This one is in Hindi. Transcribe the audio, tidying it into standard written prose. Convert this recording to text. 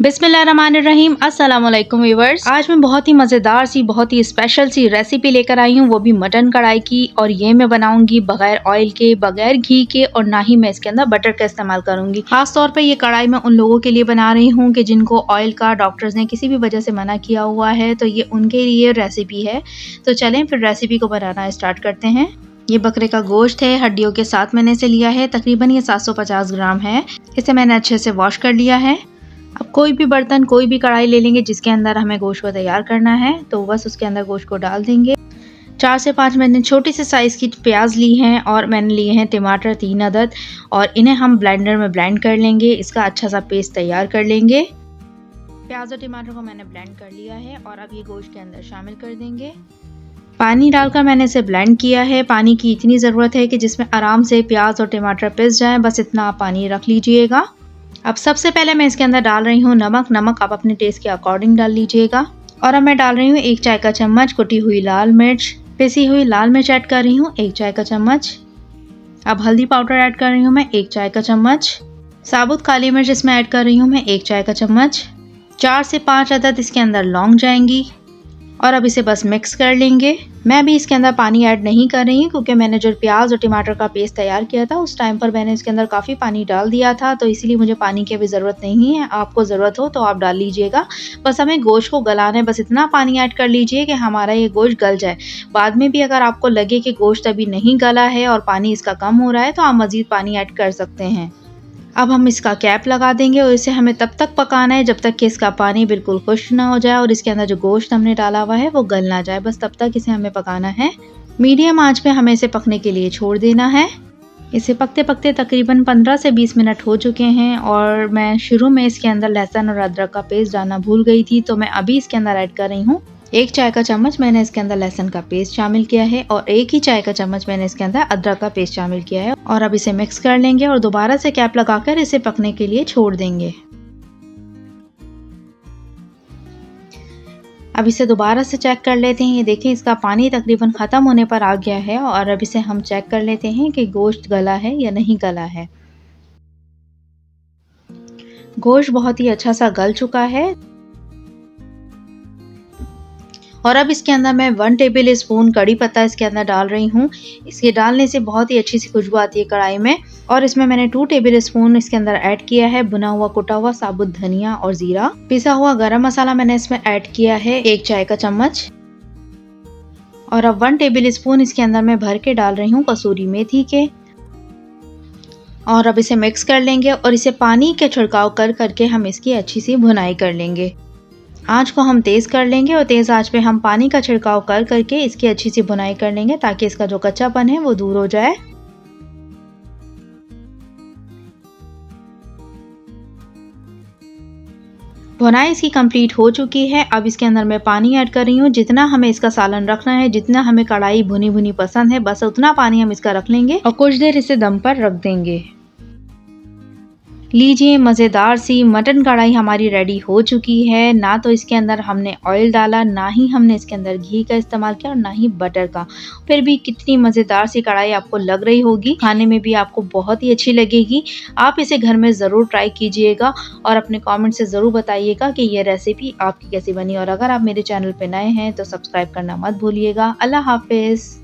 बिस्मिल्लाहिर्रहमानिर्रहीम। अस्सलाम वालेकुम व्यूअर्स। आज मैं बहुत ही मज़ेदार सी बहुत ही स्पेशल सी रेसिपी लेकर आई हूँ, वो भी मटन कढ़ाई की। और ये मैं बनाऊंगी बगैर ऑयल के, बगैर घी के, और ना ही मैं इसके अंदर बटर का इस्तेमाल करूंगी। खास तौर पे ये कढ़ाई मैं उन लोगों के लिए बना रही हूँ कि जिनको ऑयल का डॉक्टर्स ने किसी भी वजह से मना किया हुआ है, तो ये उनके लिए रेसिपी है। तो चलें फिर रेसिपी को बनाना स्टार्ट करते हैं। ये बकरे का गोश्त है, हड्डियों के साथ मैंने इसे लिया है। तकरीबन ये 750 ग्राम है। इसे मैंने अच्छे से वॉश कर लिया है। अब कोई भी बर्तन, कोई भी कढ़ाई ले लेंगे जिसके अंदर हमें गोश्त को तैयार करना है, तो बस उसके अंदर गोश्त को डाल देंगे। 4 से 5 मैंने छोटी सी साइज़ की प्याज ली हैं, और मैंने लिए हैं टमाटर 3 अदद, और इन्हें हम ब्लेंडर में ब्लेंड कर लेंगे। इसका अच्छा सा पेस्ट तैयार कर लेंगे। प्याज और टमाटर को मैंने ब्लेंड कर लिया है, और अब ये गोश्त के अंदर शामिल कर देंगे। पानी डालकर मैंने इसे ब्लेंड किया है। पानी की इतनी ज़रूरत है कि जिसमें आराम से प्याज और टमाटर पिस जाएं, बस इतना आप पानी रख लीजिएगा। अब सबसे पहले मैं इसके अंदर डाल रही हूँ नमक। नमक आप अपने टेस्ट के अकॉर्डिंग डाल लीजिएगा। और अब मैं डाल रही हूँ 1 चाय का चम्मच कुटी हुई लाल मिर्च। पिसी हुई लाल मिर्च ऐड कर रही हूँ 1 चाय का चम्मच। अब हल्दी पाउडर ऐड कर रही हूँ मैं 1 चाय का चम्मच। साबुत काली मिर्च इसमें ऐड कर रही हूँ मैं 1 चाय का चम्मच। 4 से 5 अदद इसके अंदर लौंग जाएंगी, और अब इसे बस मिक्स कर लेंगे। मैं अभी इसके अंदर पानी ऐड नहीं कर रही हूँ, क्योंकि मैंने जो प्याज और टमाटर का पेस्ट तैयार किया था उस टाइम पर मैंने इसके अंदर काफ़ी पानी डाल दिया था, तो इसीलिए मुझे पानी की अभी ज़रूरत नहीं है। आपको ज़रूरत हो तो आप डाल लीजिएगा। बस हमें गोश्त को गलाना है, बस इतना पानी ऐड कर लीजिए कि हमारा ये गोश्त गल जाए। बाद में भी अगर आपको लगे कि गोश्त अभी नहीं गला है और पानी इसका कम हो रहा है, तो आप मज़ीद पानी ऐड कर सकते हैं। अब हम इसका कैप लगा देंगे, और इसे हमें तब तक पकाना है जब तक कि इसका पानी बिल्कुल खुश्क ना हो जाए और इसके अंदर जो गोश्त हमने डाला हुआ है वो गल ना जाए। बस तब तक इसे हमें पकाना है। मीडियम आंच पे हमें इसे पकने के लिए छोड़ देना है। इसे पकते पकते तकरीबन 15 से 20 मिनट हो चुके हैं, और मैं शुरू में इसके अंदर लहसुन और अदरक का पेस्ट डालना भूल गई थी, तो मैं अभी इसके अंदर ऐड कर रही हूँ 1 चाय का चम्मच मैंने इसके अंदर लहसुन का पेस्ट शामिल किया है, और 1 ही चाय का चम्मच मैंने इसके अंदर अदरक का पेस्ट शामिल किया है। और अब इसे मिक्स कर लेंगे और दोबारा से कैप लगाकर इसे पकने के लिए छोड़ देंगे। अब इसे दोबारा से चेक कर लेते हैं। ये देखें, इसका पानी तकरीबन ख़त्म होने पर आ गया है, और अब इसे हम चेक कर लेते हैं कि गोश्त गला है या नहीं गला है। गोश्त बहुत ही अच्छा सा गल चुका है, और अब इसके अंदर मैं 1 टेबल स्पून कड़ी पत्ता इसके अंदर डाल रही हूँ। इसके डालने से बहुत ही अच्छी सी खुशबू आती है कढ़ाई में। और इसमें मैंने 2 टेबल स्पून इसके अंदर ऐड किया है भुना हुआ कुटा हुआ साबुत धनिया और जीरा। पिसा हुआ गरम मसाला मैंने इसमें ऐड किया है 1 चाय का चम्मच। और अब 1 टेबल स्पून इसके अंदर मैं भर के डाल रही हूँ कसूरी मेथी के। और अब इसे मिक्स कर लेंगे, और इसे पानी के छिड़काव कर करके हम इसकी अच्छी सी भुनाई कर लेंगे। आंच को हम तेज़ कर लेंगे, और तेज़ आंच पे हम पानी का छिड़काव कर करके इसकी अच्छी सी भुनाई कर लेंगे, ताकि इसका जो कच्चापन है वो दूर हो जाए। भुनाई इसकी कंप्लीट हो चुकी है। अब इसके अंदर मैं पानी ऐड कर रही हूँ। जितना हमें इसका सालन रखना है, जितना हमें कढ़ाई भुनी भुनी पसंद है, बस उतना पानी हम इसका रख लेंगे और कुछ देर इसे दम पर रख देंगे। लीजिए, मज़ेदार सी मटन कढ़ाई हमारी रेडी हो चुकी है। ना तो इसके अंदर हमने ऑयल डाला, ना ही हमने इसके अंदर घी का इस्तेमाल किया, और ना ही बटर का। फिर भी कितनी मज़ेदार सी कढ़ाई आपको लग रही होगी, खाने में भी आपको बहुत ही अच्छी लगेगी। आप इसे घर में ज़रूर ट्राई कीजिएगा, और अपने कमेंट से ज़रूर बताइएगा कि ये रेसिपी आपकी कैसी बनी। और अगर आप मेरे चैनल पर नए हैं तो सब्सक्राइब करना मत भूलिएगा। अल्लाह हाफिज़।